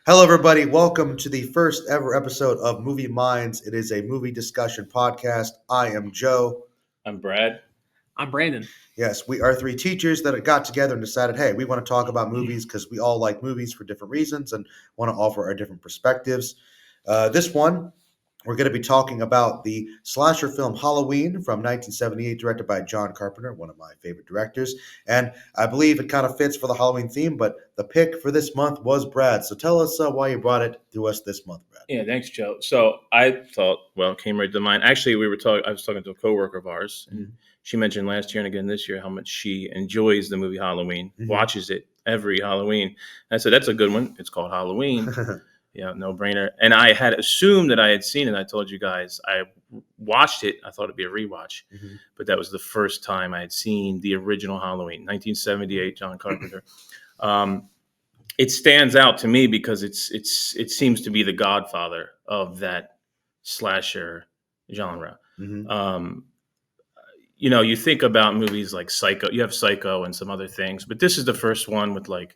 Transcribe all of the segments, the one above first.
Hello, everybody. Welcome to the first ever episode of Movie Minds. It is a movie discussion podcast. I am Joe. I'm Brad. I'm Brandon. Yes, we are three teachers that got together and decided, hey, we want to talk about movies because we all like movies for different reasons and want to offer our different perspectives. This one, we're going to be talking about the slasher film Halloween from 1978, directed by John Carpenter, one of my favorite directors. And I believe it kind of fits for the Halloween theme, but the pick for this month was Brad. So tell us why you brought it to us this month, Brad. Yeah, thanks, Joe. So I thought, it came right to mind. Actually, I was talking to a coworker of ours, and she mentioned last year and again this year how much she enjoys the movie Halloween, watches it every Halloween. And I said, that's a good one. It's called Halloween. Yeah, no brainer. And I had assumed that I had seen it. I told you guys I watched it. I thought it'd be a rewatch, but that was the first time I had seen the original Halloween, 1978, John Carpenter. It stands out to me because it seems to be the godfather of that slasher genre. You think about movies like Psycho. You have Psycho and some other things, but this is the first one with like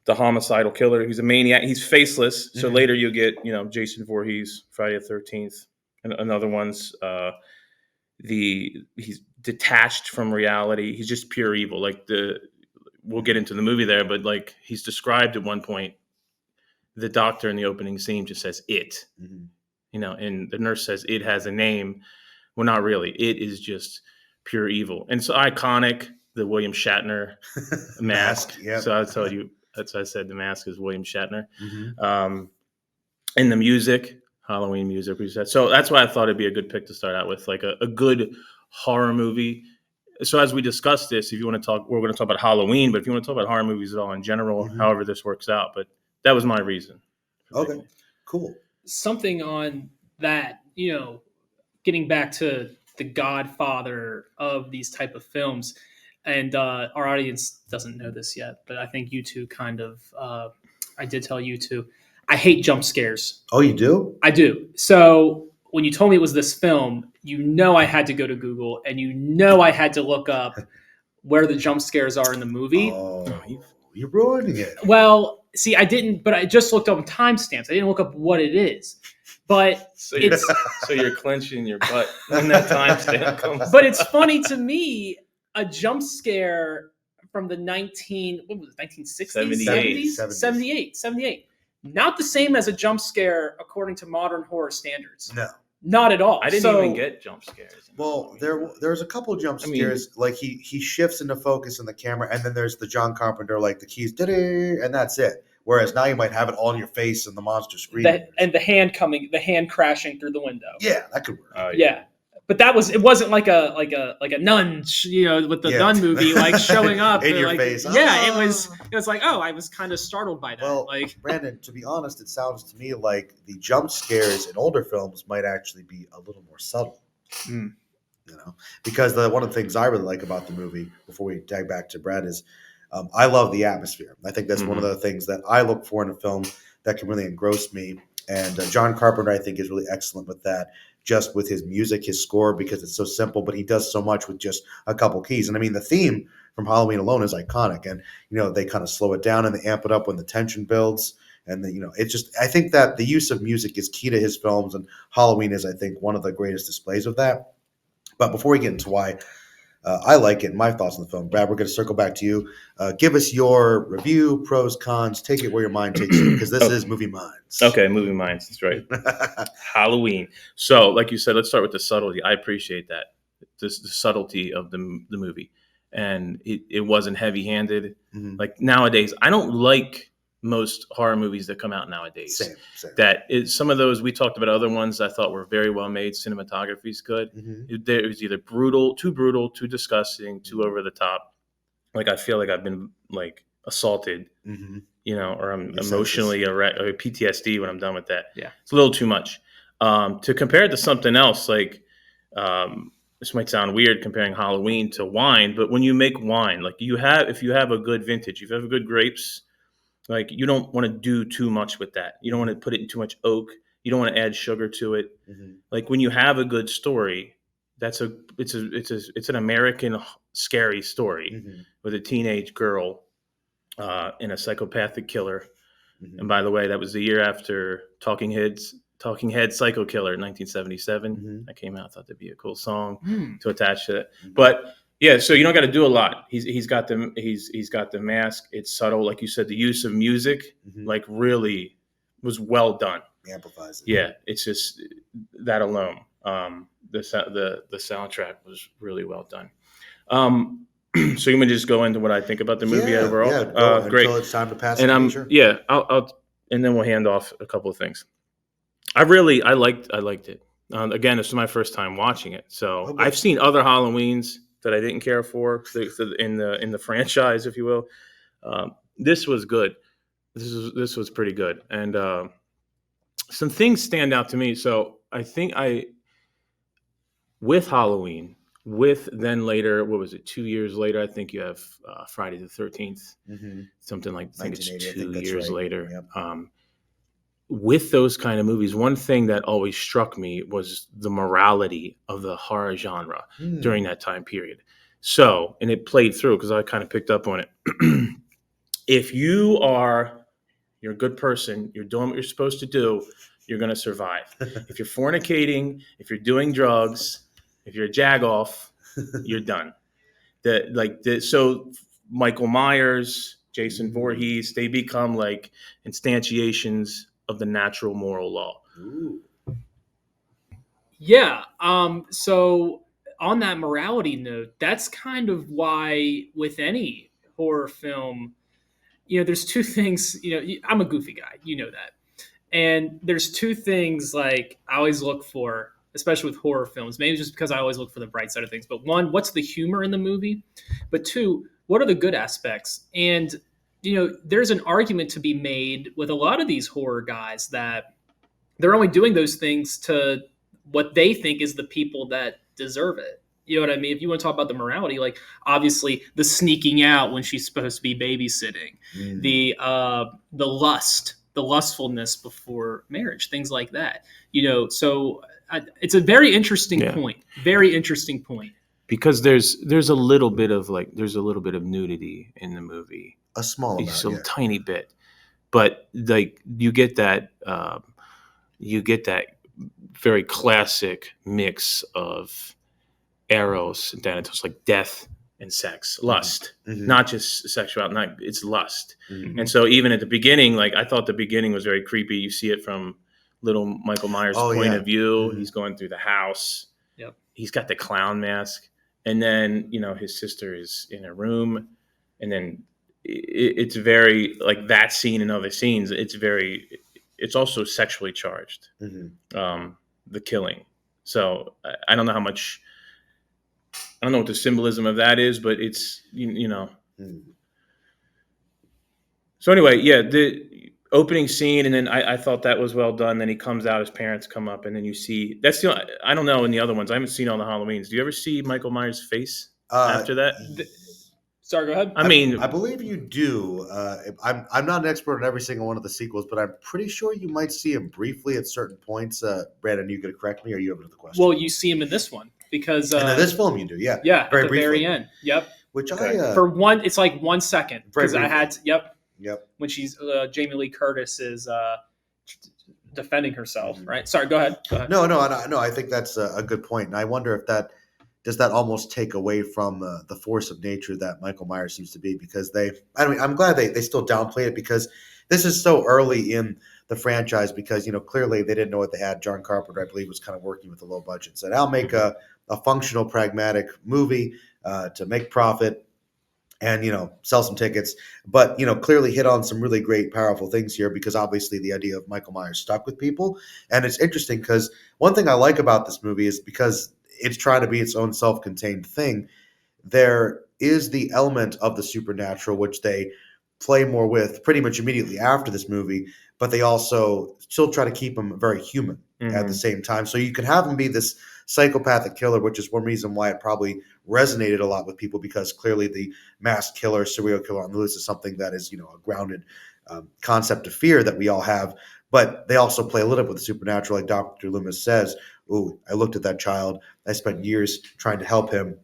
the homicidal killer. He's a maniac. He's faceless. So later you get, Jason Voorhees, Friday the 13th, and other ones. He's detached from reality. He's just pure evil. We'll get into the movie there, but like he's described at one point, the doctor in the opening scene just says it, and the nurse says it has a name. Well, not really. It is just pure evil. And so iconic, the William Shatner mask. Yep. So I told you, that's why I said the mask is William Shatner. And the music, Halloween music, we said. So that's why I thought it'd be a good pick to start out with, like a good horror movie. So as we discuss this, if you want to talk, we're going to talk about Halloween, but if you want to talk about horror movies at all in general, however this works out, but that was my reason. Okay, cool. Something on that, getting back to the godfather of these type of films, and our audience doesn't know this yet, but I think you two kind of, I did tell you two, I hate jump scares. Oh, you do? I do. So when you told me it was this film, I had to go to Google, and I had to look up where the jump scares are in the movie. Oh, you're ruining it. Well, see, I didn't, but I just looked up timestamps. I didn't look up what it is. But so you're clenching your butt when that timestamp comes. But it's funny to me, a jump scare from the 1960s? 78. Not the same as a jump scare according to modern horror standards. No. Not at all. I didn't even get jump scares. Well, there's a couple of jump scares. Like he shifts into focus in the camera, and then there's the John Carpenter, like the keys, and that's it. Whereas now you might have it all in your face and the monster screaming. And the hand crashing through the window. Yeah, that could work. Yeah. But it wasn't like a nun, with the nun movie, like showing up in your face. Yeah, it was like, I was kind of startled by that. Well, Brandon, to be honest, it sounds to me like the jump scares in older films might actually be a little more subtle. Because one of the things I really like about the movie, before we tag back to Brad, is I love the atmosphere. I think that's one of the things that I look for in a film that can really engross me. And John Carpenter, I think, is really excellent with that, just with his music, his score, because it's so simple, but he does so much with just a couple keys. And I mean, the theme from Halloween alone is iconic. And, they kind of slow it down and they amp it up when the tension builds. And, it's just, I think that the use of music is key to his films. And Halloween is, I think, one of the greatest displays of that. But before we get into why I like it and my thoughts on the film, Brad, we're going to circle back to you. Give us your review, pros, cons. Take it where your mind takes you, because this is Movie Minds. Okay, Movie Minds. That's right. Halloween. So, like you said, let's start with the subtlety. I appreciate that, the subtlety of the movie, and it wasn't heavy-handed. Like nowadays, I don't like most horror movies that come out nowadays. Same. That is, some of those we talked about, other ones I thought were very well made. Cinematography is good. It was either too brutal, too disgusting, too over the top. Like I feel like I've been like assaulted, or I'm emotionally or PTSD when I'm done with that. Yeah, it's a little too much. To compare it to something else, like this might sound weird comparing Halloween to wine, but when you make wine, like if you have a good vintage, if you have a good grapes. Like you don't want to do too much with that. You don't want to put it in too much oak. You don't want to add sugar to it. Like when you have a good story, it's an American scary story with a teenage girl and a psychopathic killer Mhm. And by the way, that was the year after Talking Heads Psycho Killer in 1977. Mhm. That came out. I thought that'd be a cool song Hmm. to attach to it. Mhm. But yeah, so you don't got to do a lot. He's got the mask. It's subtle, like you said. The use of music, Mhm. like, really was well done. Amplifies it. Yeah, it's just that alone. The soundtrack was really well done. So you want to just go into what I think about the movie Yeah, overall? yeah. Go Great. until it's time to pass And the I'm measure. yeah, I'll and then we'll hand off a couple of things. I liked it. Again, this was my first time watching it, so Okay. I've seen other Halloweens that I didn't care for in the franchise, if you will. This was good. This was pretty good, and some things stand out to me. So I think with Halloween, with then later, what was it? 2 years later, I think you have Friday the 13th, Mm-hmm. something like, I think it's 1980, I 2 think that's years right. later. Yep. With those kind of movies, one thing that always struck me was the morality of the horror genre during that time period. So, and it played through because I kind of picked up on it. If you're a good person, you're doing what you're supposed to do, you're going to survive. If you're fornicating, if you're doing drugs, if you're a jagoff, you're done. So Michael Myers, Jason Voorhees, they become like instantiations of the natural moral law. Ooh. Yeah. So on that morality note, that's kind of why with any horror film, there's two things. I'm a goofy guy, that, and there's two things like I always look for, especially with horror films. Maybe just because I always look for the bright side of things. But one, what's the humor in the movie? But two, what are the good aspects? And there's an argument to be made with a lot of these horror guys that they're only doing those things to what they think is the people that deserve it. You know what I mean? If you want to talk about the morality, like obviously the sneaking out when she's supposed to be babysitting, the lustfulness before marriage, things like that. So it's a very interesting point. Very interesting point. Because there's a little bit of nudity in the movie, A small amount, just a yeah. tiny bit, but like you get that very classic mix of Eros and Thanatos, like death and sex, lust, Mm-hmm. not just sexuality. It's lust. Mm-hmm. And so even at the beginning, like I thought the beginning was very creepy. You see it from little Michael Myers' point of view. Mm-hmm. He's going through the house. Yep. He's got the clown mask. And then, his sister is in a room. And then it's very, like that scene and other scenes, it's also sexually charged, the killing. So I don't know how much, I don't know what the symbolism of that is, but it's, Mm-hmm. So anyway, yeah, the opening scene, and then I thought that was well done. Then he comes out, his parents come up, and then you see, I don't know in the other ones. I haven't seen all the Halloweens. Do you ever see Michael Myers' face after that? Sorry, go ahead. I believe you do. I'm not an expert on every single one of the sequels, but I'm pretty sure you might see him briefly at certain points. Brandon, you going to correct me, or you have another question? Well, you see him in this one because in this film you do, yeah, yeah, very at the briefly. very end. Yep. Which for one, it's like 1 second because I had to, Yep. When she's Jamie Lee Curtis is defending herself, right? Sorry, go ahead. No. I think that's a good point, and I wonder if that almost take away from the force of nature that Michael Myers seems to be, because I'm glad they still downplay it, because this is so early in the franchise, because clearly they didn't know what they had. John Carpenter, I believe, was kind of working with a low budget, said I'll make a functional, pragmatic movie to make profit and sell some tickets, but clearly hit on some really great, powerful things here, because obviously the idea of Michael Myers stuck with people. And it's interesting because one thing I like about this movie is because it's trying to be its own self-contained thing, there is the element of the supernatural, which they play more with pretty much immediately after this movie, but they also still try to keep him very human at the same time. So you can have him be this psychopathic killer, which is one reason why it probably resonated a lot with people, because clearly the masked killer, serial killer on the loose is something that is, a grounded concept of fear that we all have. But they also play a little bit with the supernatural, like Dr. Loomis says, "Ooh, I looked at that child. I spent years trying to help him.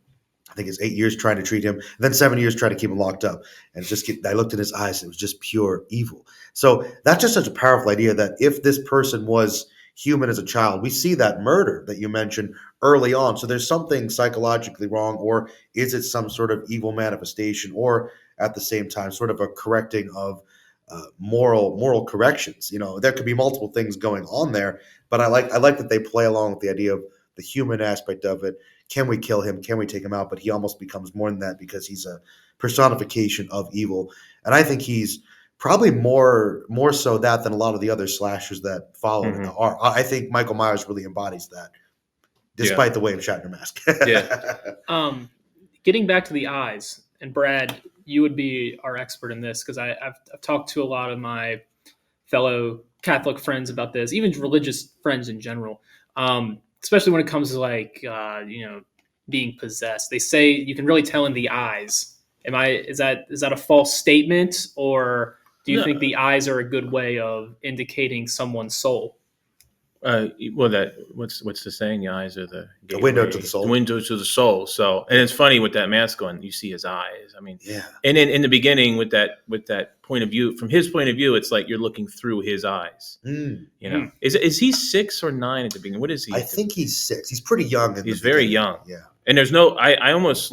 I think it's 8 years trying to treat him, and then 7 years trying to keep him locked up. And I looked in his eyes, and it was just pure evil. So that's just such a powerful idea that if this person was human as a child, we see that murder that you mentioned early on. So there's something psychologically wrong, or is it some sort of evil manifestation, or at the same time, sort of a correcting of moral corrections. There could be multiple things going on there, but I like that they play along with the idea of the human aspect of it. Can we kill him? Can we take him out? But he almost becomes more than that because he's a personification of evil, and I think he's probably more so that than a lot of the other slashers that follow are. I think Michael Myers really embodies that, despite the William Shatner mask. Yeah. Getting back to the eyes, and Brad, you would be our expert in this because I've talked to a lot of my fellow Catholic friends about this, even religious friends in general, especially when it comes to being possessed. They say you can really tell in the eyes. Is that a false statement, or do you think the eyes are a good way of indicating someone's soul? What's the saying? The eyes are the window to the soul. The window to the soul. So, and it's funny with that mask on, you see his eyes. I mean, yeah. And then in the beginning, with that point of view, from his point of view, it's like you're looking through his eyes. Is he 6 or 9 at the beginning? What is he? I think he's 6. He's pretty young. He's very young. Yeah. And there's no. I almost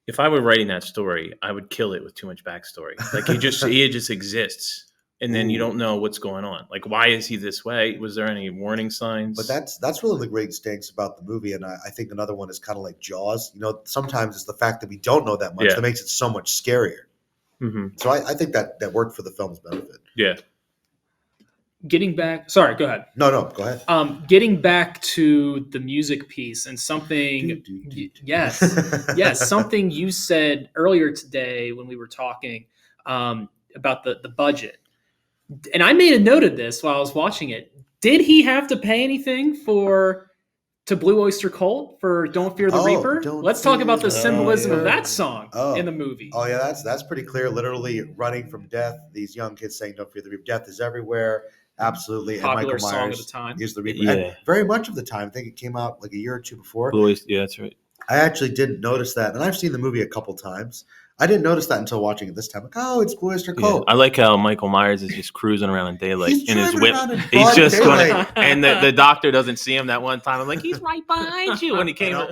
if I were writing that story, I would kill it with too much backstory. Like he just exists. And then you don't know what's going on. Like, why is he this way? Was there any warning signs? But that's really the great stakes about the movie. And I think another one is kind of like Jaws. Sometimes it's the fact that we don't know that much that makes it so much scarier. Mm-hmm. So I think that worked for the film's benefit. Yeah. Getting back, sorry, go ahead. No, go ahead. Getting back to the music piece and something, yes, something you said earlier today when we were talking about the budget. And I made a note of this while I was watching it. Did he have to pay anything to Blue Oyster Cult for "Don't Fear the Reaper"? Let's talk about the symbolism of that song in the movie. Oh yeah, that's pretty clear. Literally running from death. These young kids saying "Don't fear the Reaper." Death is everywhere. Absolutely. Popular and Michael song Myers at the time. is the Reaper. Yeah. And very much of the time. I think it came out like a year or two before. Yeah, that's right. I actually didn't notice that, and I've seen the movie a couple times. I didn't notice that until watching it this time. Like, oh, it's Blue Oyster Cult. Yeah. I like how Michael Myers is just cruising around in daylight in his whip. He's just going, and the doctor doesn't see him that one time. I'm like, he's right behind you when he came up.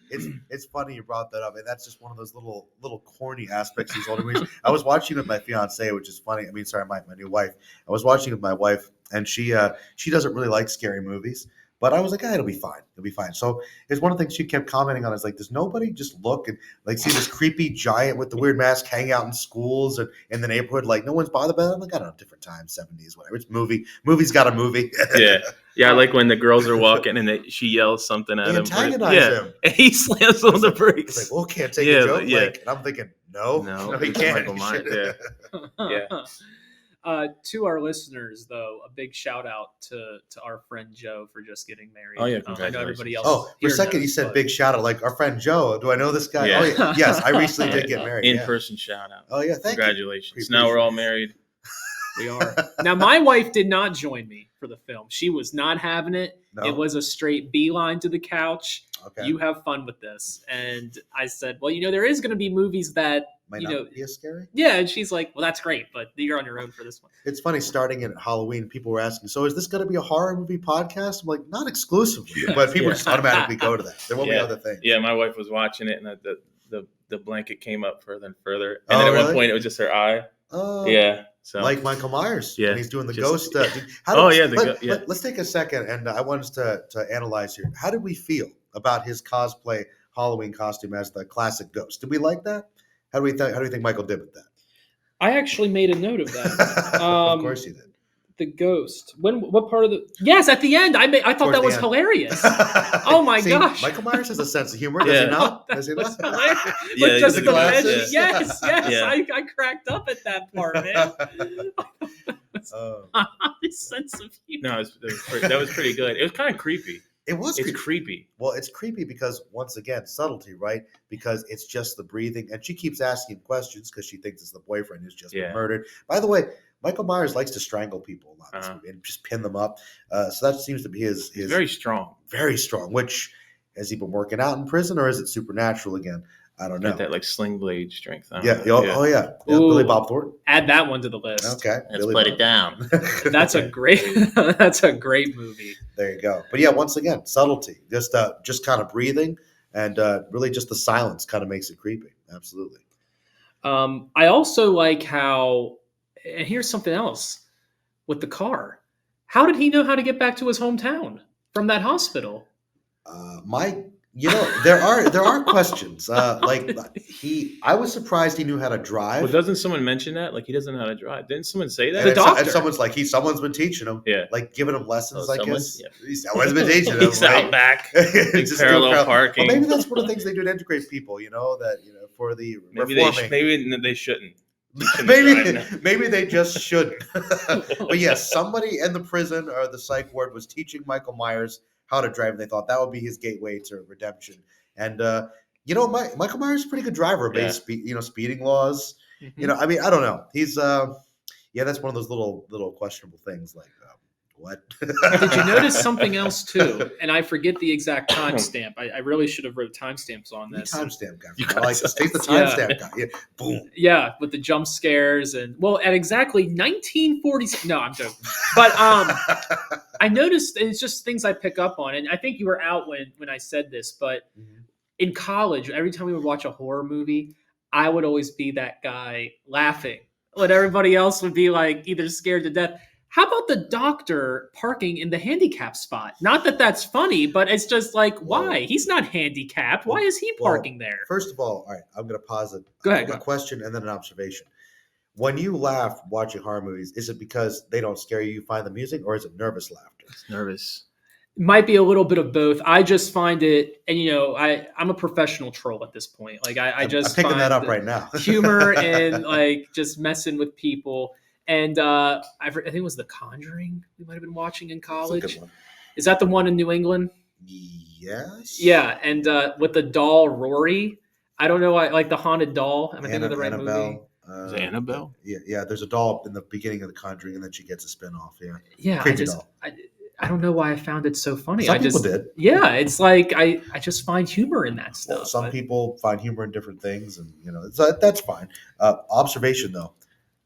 It's funny you brought that up, and that's just one of those little corny aspects of these older movies. I was watching with my fiance, which is funny. I mean, sorry, my new wife. I was watching with my wife, and she doesn't really like scary movies. But I was like, it'll be fine. It'll be fine. So it's one of the things she kept commenting on is like, does nobody just look and like see this creepy giant with the weird mask hang out in schools and in the neighborhood? Like no one's bothered by it. I'm like, I don't know, different times, 70s, whatever. It's movie's got a movie. Yeah. I like when the girls are walking and she yells something at him. Antagonize him. And he slams on the brakes. It's like, well, can't take a joke. Yeah. Like, and I'm thinking, no, he can't. Michael Myers. Yeah. To our listeners, though, a big shout out to our friend Joe for just getting married. Oh, yeah, I congratulations. know everybody else. Oh, for a second, you said big shout out, like our friend Joe. Do I know this guy? Yeah. Oh, yeah. Yes, I recently did get married. In-person shout out. Oh, yeah, thank Congratulations. you. Now we're all married. We are. Now, my wife did not join me for the film. She was not having it. No? It was a straight beeline to the couch. Okay. You have fun with this. And I said, well, there is going to be movies that, Might not be as scary. Yeah, and she's like, well, that's great, but you're on your own for this one. It's funny, starting at Halloween, people were asking, so is this going to be a horror movie podcast? I'm like, not exclusively, but people just automatically go to that. There won't be other things. Yeah, my wife was watching it, and the blanket came up further and further. And then at one point, it was just her eye. Oh. Yeah. So. Like Michael Myers when he's doing the ghost. Let's take a second, and I want us to analyze here. How did we feel about his cosplay Halloween costume as the classic ghost? Did we like that? How do we think Michael did with that? I actually made a note of that. Of course you did. The ghost. What part of the? Yes, at the end. I thought that was hilarious. Oh my gosh! Michael Myers has a sense of humor. Does he not? That was hilarious. Yeah, just the glasses. Yes. Yeah. I cracked up at that part, man. His sense of humor. No, that was pretty good. It was kind of creepy. It's creepy. Well, it's creepy because, once again, subtlety, right? Because it's just the breathing. And she keeps asking questions because she thinks it's the boyfriend who's just been murdered. By the way, Michael Myers likes to strangle people a lot and just pin them up. So that seems to be his very strong. Very strong, which Has he been working out in prison, or is it supernatural again? I don't know. Got that like sling blade strength. I don't Yeah. know. Oh yeah. Ooh. Billy Bob Thornton. Add that one to the list. Okay. Let's Billy put Bob. it down. That's a great. That's a great movie. There you go. But yeah, once again, subtlety. Just kind of breathing, and really just the silence kind of makes it creepy. Absolutely. I also like how, and here's something else with the car. How did he know how to get back to his hometown from that hospital? There are questions. I was surprised he knew how to drive. Well, doesn't someone mention that? Like he doesn't know how to drive. Didn't someone say that? The doctor. And someone's like, someone's been teaching him. Yeah. Like giving him lessons. Oh, I someone's- guess someone's been teaching him. He's out back. Just do parallel parking. Well, maybe that's one of the things they do to integrate people. For the Maybe reforming. maybe they shouldn't. They shouldn't drive now. Maybe they just shouldn't. But yes, somebody in the prison or the psych ward was teaching Michael Myers how to drive, and they thought that would be his gateway to redemption. And Michael Myers is a pretty good driver, based speeding laws. Mhm. I don't know. He's that's one of those little questionable things. Like what? Did you notice something else too? And I forget the exact timestamp. I really should have wrote timestamps on You this. timestamp guy. You I like this. Take the Yeah. timestamp guy. Yeah. Boom. Yeah, with the jump scares and at exactly 1940s. No, I'm joking. But I noticed, and it's just things I pick up on, and I think you were out when I said this, but in college, every time we would watch a horror movie, I would always be that guy laughing when everybody else would be like either scared to death. How about the doctor parking in the handicap spot? Not that that's funny, but it's just like, why? He's not handicapped. Why is he parking there? First of all right, I'm going to posit Go ahead. a question and then an observation. When you laugh watching horror movies, is it because they don't scare you, you find the music, or is it nervous laughter? It's nervous. Might be a little bit of both. I just find it, and I'm a professional troll at this point. Like I'm picking find that up the right now. humor and like just messing with people. And I think it was The Conjuring we might have been watching in That's a college. good one. Is that the one in New England? Yes. Yeah, and with the doll Rory. I don't know why, like the haunted doll. Am I thinking of the right movie? Annabelle. Is it Annabelle? Yeah. There's a doll in the beginning of The Conjuring, and then she gets a spin-off. Yeah. Yeah, Creepy doll. I don't know why I found it so funny. Some people did. Yeah, it's like I just find humor in that stuff. Well, some but- people find humor in different things, and that's fine. Observation though,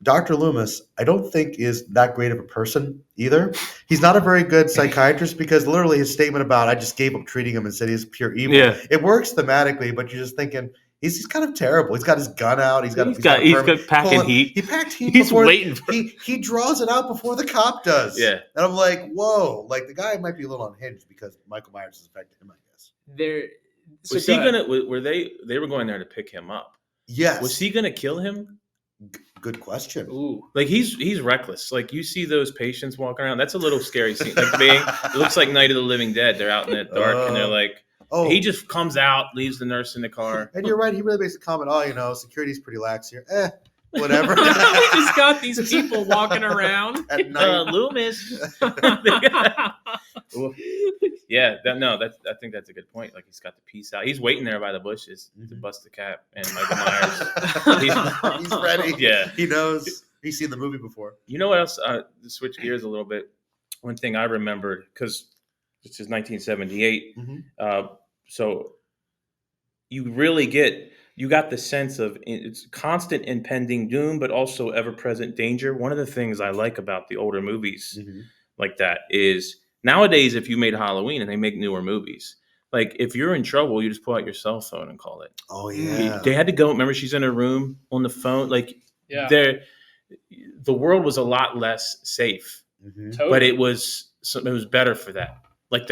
Dr. Loomis, I don't think is that great of a person either. He's not a very good psychiatrist because literally his statement about I just gave up treating him and said he's pure evil. Yeah. It works thematically, but you're just thinking he's kind of terrible. He's got his gun out. He's got packing heat. He packed heat. He's before, waiting for he draws it out before the cop does. Yeah. And I'm like, whoa, like the guy might be a little unhinged because Michael Myers has affected him, I guess. There. So Was he go ahead. gonna? Were they were going there to pick him up? Yes. Was he gonna kill him? Good question. Ooh. Like he's reckless. Like you see those patients walking around. That's a little scary scene. Like it looks like Night of the Living Dead. They're out in the dark and they're like, Oh, he just comes out, leaves the nurse in the car. and you're right. He really makes a comment. Oh, security's pretty lax here. Whatever. We just got these people walking around. At night. Loomis. Yeah, I think that's a good point. Like he's got the piece out. He's waiting there by the bushes to bust the cap, and Michael Myers. He's ready. Yeah. He knows. He's seen the movie before. You know what else? To switch gears a little bit. One thing I remembered because this is 1978. So you really got the sense of it's constant impending doom, but also ever-present danger. One of the things I like about the older movies like that is nowadays, if you made Halloween and they make newer movies, like if you're in trouble, you just pull out your cell phone and call it. Oh yeah. They had to go. Remember, she's in her room on the phone. Like Yeah. the world was a lot less safe, Totally. but it was better for that. Like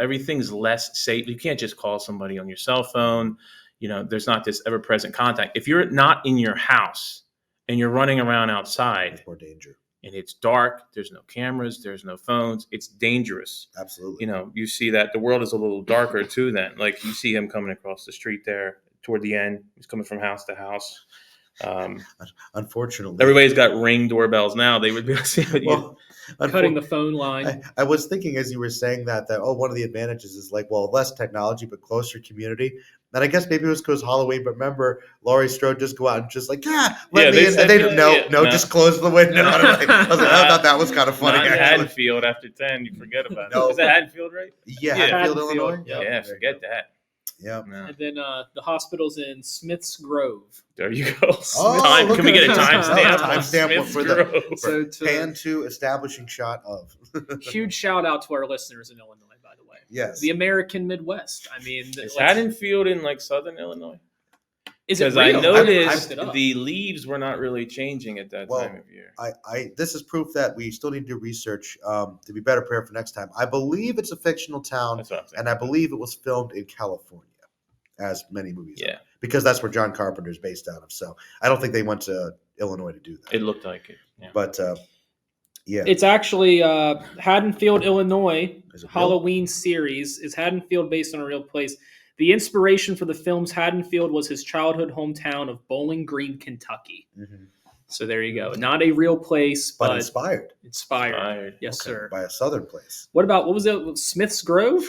everything's less safe. You can't just call somebody on your cell phone. There's not this ever-present contact. If you're not in your house and you're running around outside, Much more danger. and it's dark, there's no cameras, there's no phones, it's dangerous. Absolutely. You see that the world is a little darker too then. Like you see him coming across the street there toward the end. He's coming from house to house. Unfortunately, Everybody's got Ring doorbells now. They would be able to see what you. well, Cutting the phone line. I was thinking as you were saying that one of the advantages is like, well, less technology but closer community. And I guess maybe it was because Halloween, but remember Laurie Strode just go out and just like, let me in. said, And they no, just close the window. I thought that was kind of funny. Not in Actually. Haddonfield after 10, you forget about No. it. Is that Haddonfield, right? Yeah, Yeah. Haddonfield, Haddonfield, Illinois. yep. Yeah, forget that. Yeah. No. And then the hospital's in Smith's Grove. There you go. Oh, Can we get a at timestamp? that. Timestamp for the- Grove. So Pan to establishing shot of. huge shout out to our listeners in Illinois, by the way. Yes. The American Midwest. I mean, Is Haddonfield in like southern Illinois? is it Because I real? noticed looked it up. the leaves were not really changing at that time of year. This is proof that we still need to do research to be better prepared for next time. I believe it's a fictional town, That's what I'm saying. and I believe it was filmed in California, as many movies are, Yeah, because that's where John Carpenter is based out of. So I don't think they went to Illinois to do that. it looked like it. Yeah. But yeah, It's actually Haddonfield, Illinois. Is it real? Halloween series is Haddonfield based on a real place. The inspiration for the film's Haddonfield was his childhood hometown of Bowling Green, Kentucky. Mhm. So there you go. Not a real place, but but inspired. inspired. Yes, Okay, sir. by a southern place. What was it? Smith's Grove?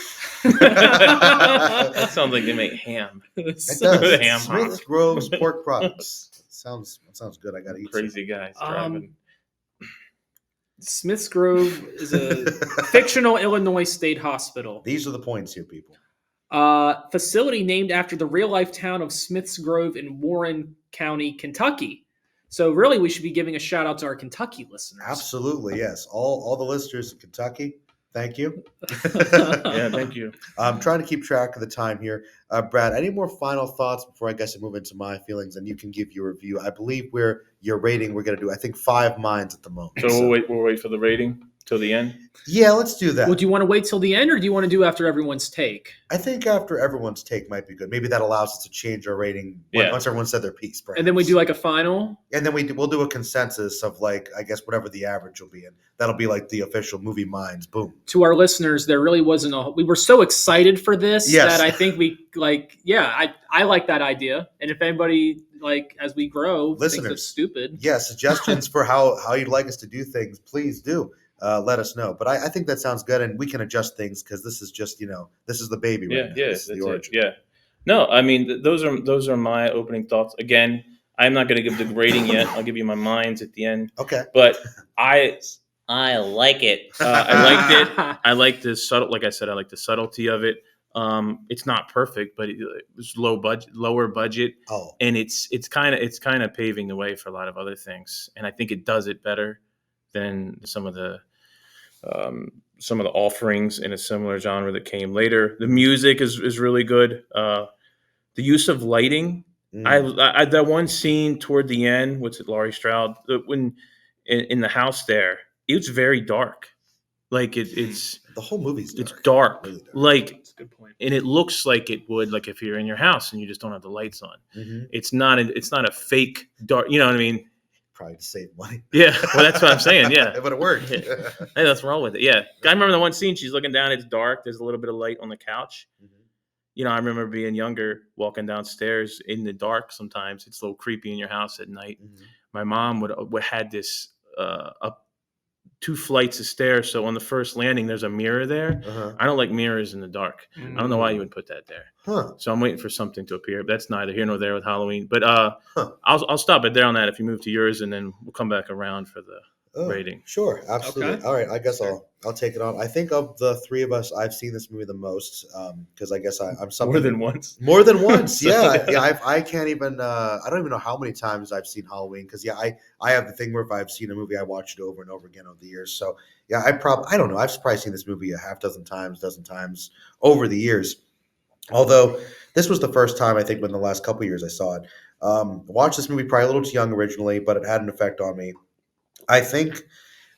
That sounds like they make ham. It The does. ham Smith Grove's pork products. Sounds good. I gotta eat some. Crazy guys driving. Smith's Grove is a fictional Illinois state hospital. These are the points here, people. Facility named after the real life town of Smith's Grove in Warren County, Kentucky. So really, we should be giving a shout out to our Kentucky listeners. Absolutely, yes. All the listeners in Kentucky, thank you. Yeah, thank you. I'm trying to keep track of the time here. Brad, any more final thoughts before I guess I move into my feelings and you can give your review? I believe your rating, we're going to do, I think, 5 minds at the moment. So we'll wait for the rating till the end. Yeah, let's do that. Well, do you want to wait till the end, or do you want to do after everyone's take? I think after everyone's take might be good. Maybe that allows us to change our rating Yeah. once everyone said their piece. Perhaps. And then we do like a final. And then we'll do a consensus of like, I guess, whatever the average will be. And that'll be like the official movie minds. Boom. To our listeners, there really wasn't a. We were so excited for this Yes. that I think we I like that idea. And if anybody as we grow thinks Listeners. it's stupid, Yeah, suggestions for how you'd like us to do things, please do. Let us know. But I think that sounds good, and we can adjust things because this is just this is the baby right now. This is the that's origin. it. Yeah. No, I mean those are my opening thoughts. Again, I'm not going to give the rating yet. I'll give you my minds at the end. Okay. But I like it. I liked it. I like the subtle. Like I said, I like the subtlety of it. It's not perfect, but it was lower budget, and it's kind of paving the way for a lot of other things. And I think it does it better than some of the offerings in a similar genre that came later. The music is really good. The use of lighting. I that one scene toward the end with Laurie Strode when in the house there, it was very dark. Like it's the whole movie's dark. It's dark. Really dark. Like, that's a good point. and it looks like it would like if you're in your house and you just don't have the lights on. Mm-hmm. It's not a fake dark. You know what I mean? Probably to save money. Yeah. Well, that's what I'm saying. Yeah. But it worked. Hey, that's wrong with it. Yeah. I remember the one scene. She's looking down. It's dark. There's a little bit of light on the couch. Mhm. You know, I remember being younger, walking downstairs in the dark. Sometimes it's a little creepy in your house at night. Mhm. My mom would had this up 2 flights of stairs. So on the first landing, there's a mirror there. Uh-huh. I don't like mirrors in the dark. I don't know why you would put that there. Huh. So I'm waiting for something to appear. That's neither here nor there with Halloween. But I'll stop it there on that if you move to yours, and then we'll come back around for the rating. Sure, absolutely. Okay. All right, I guess I'll take it on. I think of the three of us, I've seen this movie the most because I guess I'm something More than once. More than once, yeah. I can't even. I don't even know how many times I've seen Halloween because I have the thing where if I've seen a movie, I watch it over and over again over the years. So yeah, I don't know. I've probably seen this movie a half dozen times over the years. Although this was the first time I think in the last couple of years I saw it. Watched this movie probably a little too young originally, but it had an effect on me. I think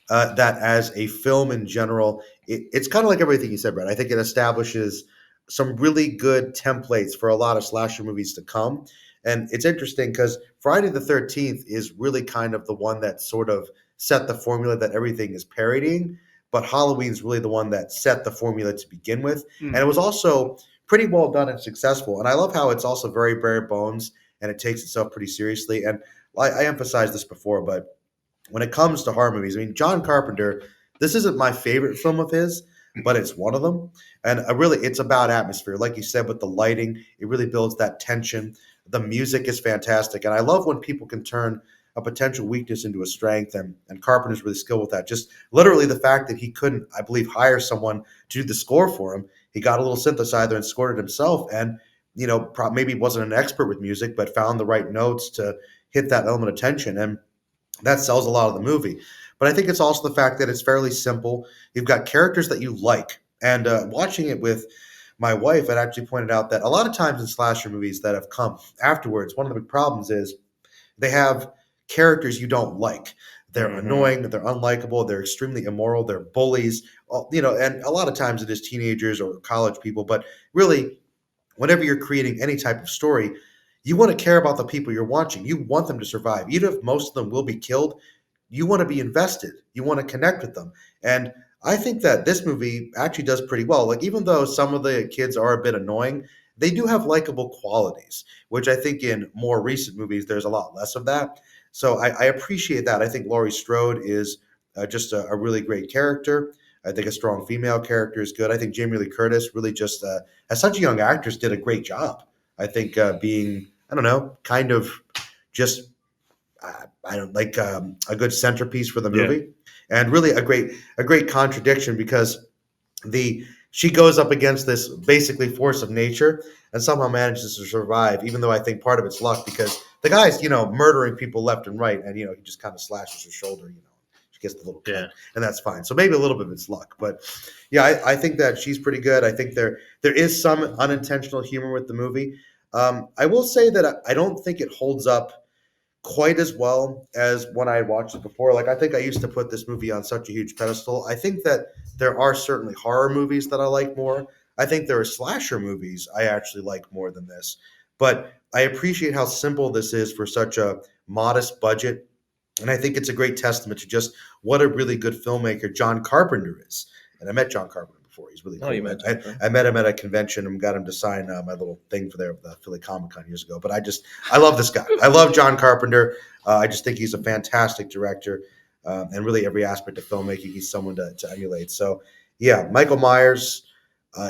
that as a film in general, it's kind of like everything you said, Brad. I think it establishes some really good templates for a lot of slasher movies to come. And it's interesting because Friday the 13th is really kind of the one that sort of set the formula that everything is parodying. But Halloween's really the one that set the formula to begin with. And it was also pretty well done and successful. And I love how it's also very bare bones and it takes itself pretty seriously. And I emphasized this before, but when it comes to horror movies, I mean, John Carpenter, this isn't my favorite film of his, but it's one of them. And it's about atmosphere. Like you said, with the lighting, it really builds that tension. The music is fantastic. And I love when people can turn a potential weakness into a strength. And Carpenter's really skilled with that. Just literally the fact that he couldn't, I believe, hire someone to do the score for him. He got a little synthesizer and scored it himself. And, maybe wasn't an expert with music, but found the right notes to hit that element of tension. And that sells a lot of the movie. But I think it's also the fact that it's fairly simple. You've got characters that you like. And watching it with my wife, I'd actually pointed out that a lot of times in slasher movies that have come afterwards, one of the big problems is they have characters you don't like. They're annoying, they're unlikable, they're extremely immoral, they're bullies, and a lot of times it is teenagers or college people. But really, whenever you're creating any type of story, you want to care about the people you're watching. You want them to survive. Even if most of them will be killed, you want to be invested. You want to connect with them. And I think that this movie actually does pretty well. Like, even though some of the kids are a bit annoying, they do have likable qualities, which I think in more recent movies, there's a lot less of that. So I appreciate that. I think Laurie Strode is just a really great character. I think a strong female character is good. I think Jamie Lee Curtis really just, as such a young actress, did a great job. I think being, I don't know, kind of just, I don't like a good centerpiece for the movie, and really a great contradiction, because she goes up against this basically force of nature and somehow manages to survive, even though I think part of it's luck, because the guy's, murdering people left and right, and, he just kind of slashes her shoulder, she gets the little cut, and that's fine. So maybe a little bit of it's luck, but yeah, I think that she's pretty good. I think there is some unintentional humor with the movie. I will say that I don't think it holds up quite as well as when I watched it before. Like, I think I used to put this movie on such a huge pedestal. I think that there are certainly horror movies that I like more. I think there are slasher movies I actually like more than this. But I appreciate how simple this is for such a modest budget. And I think it's a great testament to just what a really good filmmaker John Carpenter is. And I met John Carpenter before. He's really cool. Oh, you met I met him at a convention and got him to sign my little thing for the Philly Comic-Con years ago. But I love this guy. I love John Carpenter. I just think he's a fantastic director. And really every aspect of filmmaking, he's someone to emulate. So, yeah, Michael Myers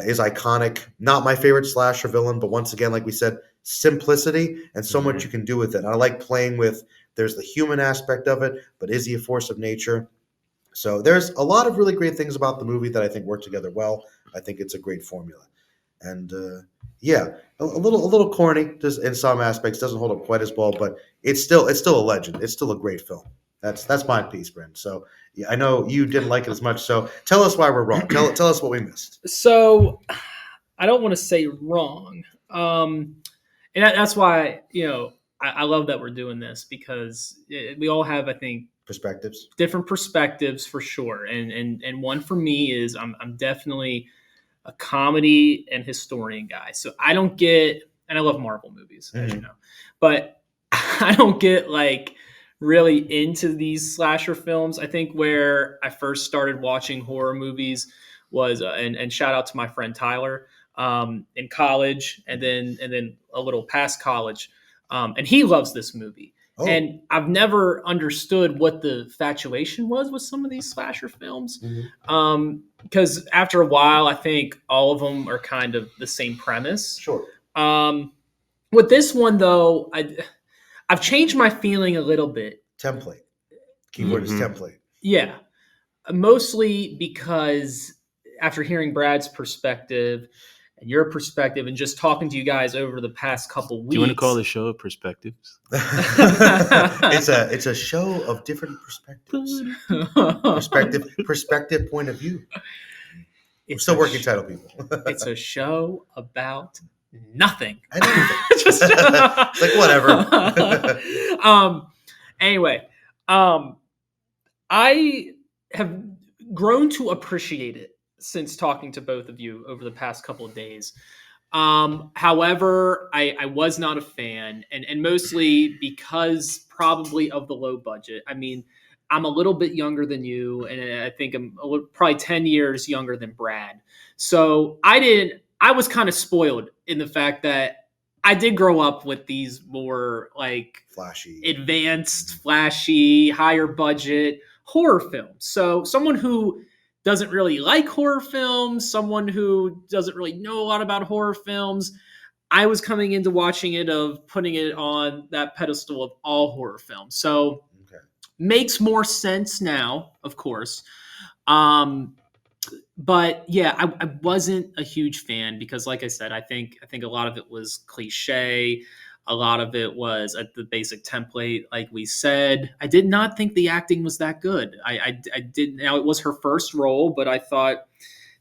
is iconic. Not my favorite slasher villain, but once again, like we said, simplicity and so much you can do with it. And I like playing with, there's the human aspect of it, but is he a force of nature? So there's a lot of really great things about the movie that I think work together well. I think it's a great formula. And a little corny just in some aspects, doesn't hold up quite as well, but it's still a legend. It's still a great film. That's my piece, Brent. So yeah, I know you didn't like it as much. So tell us why we're wrong. Tell us what we missed. So I don't want to say wrong. And that's why, I love that we're doing this, because we all have, I think, different perspectives for sure. And one for me is I'm definitely a comedy and historian guy. So I don't get, and I love Marvel movies, as you know, but I don't get like really into these slasher films. I think where I first started watching horror movies was, and shout out to my friend Tyler, in college, and then a little past college. And he loves this movie. Oh. And I've never understood what the infatuation was with some of these slasher films. Because after a while, I think all of them are kind of the same premise. Sure. With this one, though, I've changed my feeling a little bit. Template. Keyword is template. Yeah. Mostly because after hearing Brad's perspective and your perspective and just talking to you guys over the past couple weeks. Do you want to call the show Perspectives? It's a show of different perspectives. Perspective point of view. We're still working title, people. It's a show about nothing. I know. Just like whatever. Anyway, I have grown to appreciate it since talking to both of you over the past couple of days. However, I was not a fan, and mostly because probably of the low budget. I mean, I'm a little bit younger than you, and I think I'm probably 10 years younger than Brad. So I was kind of spoiled in the fact that I did grow up with these more like Flashy. advanced, flashy, higher budget horror films. So someone who doesn't really like horror films, someone who doesn't really know a lot about horror films, I was coming into watching it of putting it on that pedestal of all horror films. So Okay. makes more sense now, of course. Um, but yeah, I wasn't a huge fan because, like I said, I think a lot of it was cliche. A lot of it was at the basic template, like we said. I did not think the acting was that good. I did. Now it was her first role, but I thought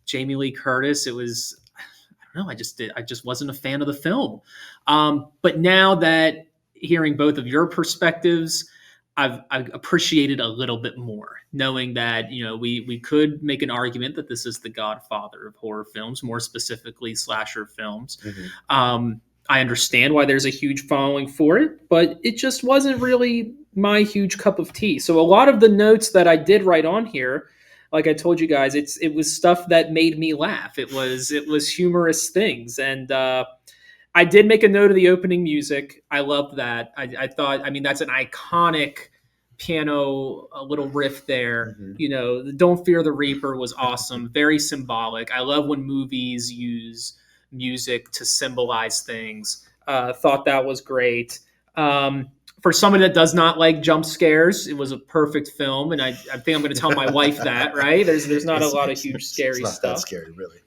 Jamie Lee Curtis. It was I don't know. I just wasn't a fan of the film. But now that hearing both of your perspectives, I've appreciated a little bit more, knowing that we could make an argument that this is the godfather of horror films, more specifically slasher films. Mhm. I understand why there's a huge following for it, but it just wasn't really my huge cup of tea. So a lot of the notes that I did write on here, like I told you guys, it was stuff that made me laugh. It was humorous things, and I did make a note of the opening music. I loved that. I thought, I mean, that's an iconic piano, a little riff there. Mhm. The Don't Fear the Reaper was awesome, very symbolic. I love when movies use music to symbolize things. Thought that was great. For someone that does not like jump scares, it was a perfect film, and I think I'm going to tell my wife that. Right? There's not a lot of huge scary it's not stuff. that scary, really.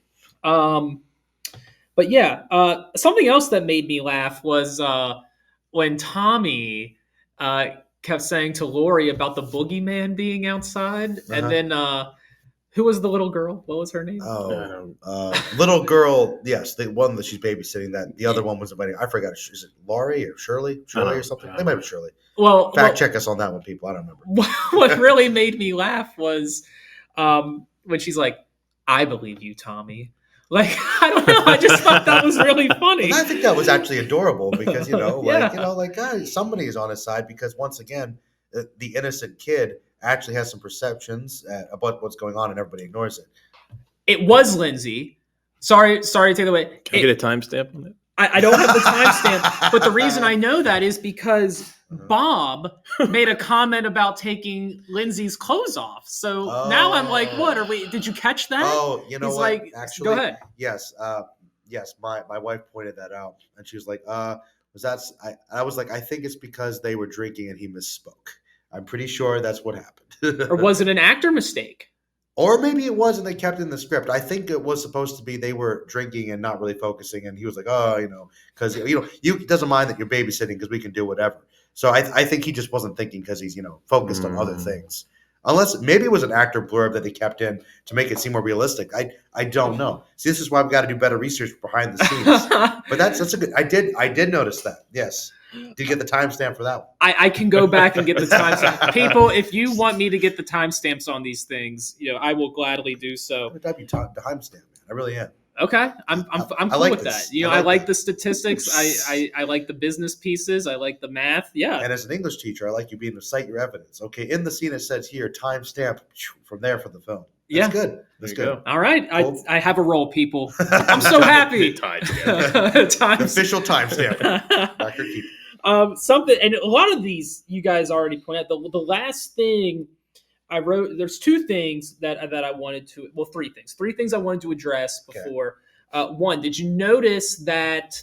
But yeah, something else that made me laugh was when Tommy kept saying to Lori about the boogeyman being outside, and Uh-huh. then who was the little girl? What was her name? Oh, little girl. Yes, the one that she's babysitting. That the other one was inviting. I forgot. Is it Laurie or Shirley? Shirley or something? They might be Shirley. Well, Check us on that one, people. I don't remember. What really made me laugh was when she's like, "I believe you, Tommy." Like, I don't know. I just thought that was really funny. And I think that was actually adorable because Yeah. guys, somebody is on his side because once again, the innocent kid actually has some perceptions about what's going on, and everybody ignores it. It was Lindsay. Sorry to take it away. Can I get a timestamp on it? I don't have the timestamp, but the reason I know that is because Bob made a comment about taking Lindsay's clothes off. So now I'm like, what are we? Did you catch that? Oh, you know He's what? like, Actually, go ahead. yes, yes. My wife pointed that out, and she was like, was that?" I was like, "I think it's because they were drinking and he misspoke. I'm pretty sure that's what happened." Or was it an actor mistake? Or maybe it was, and they kept it in the script. I think it was supposed to be they were drinking and not really focusing, and he was like, "Oh, because you doesn't mind that you're babysitting because we can do whatever." So I think he just wasn't thinking because he's focused on other things. Unless maybe it was an actor blurb that they kept in to make it seem more realistic. I don't know. See, this is why we've got to do better research behind the scenes. But that's a good. I did notice that. Yes. Did you get the timestamp for that one? I can go back and get the timestamp. People, if you want me to get the timestamps on these things, I will gladly do so. That'd be timestamp, man. I really am. Okay, I'm cool like with this. that. I like the statistics. I like the business pieces. I like the math. Yeah. And as an English teacher, I like you being able to cite your evidence. Okay, in the scene it says here, timestamp from there for the film. That's good. That's There you good. All right. Cool. I have a role, people. I'm so happy. Tied together. The official timestamp. Record keeper. Something, and a lot of these you guys already pointed out. The last thing I wrote, there's two things that I wanted to, well, three things I wanted to address before. One, did you notice that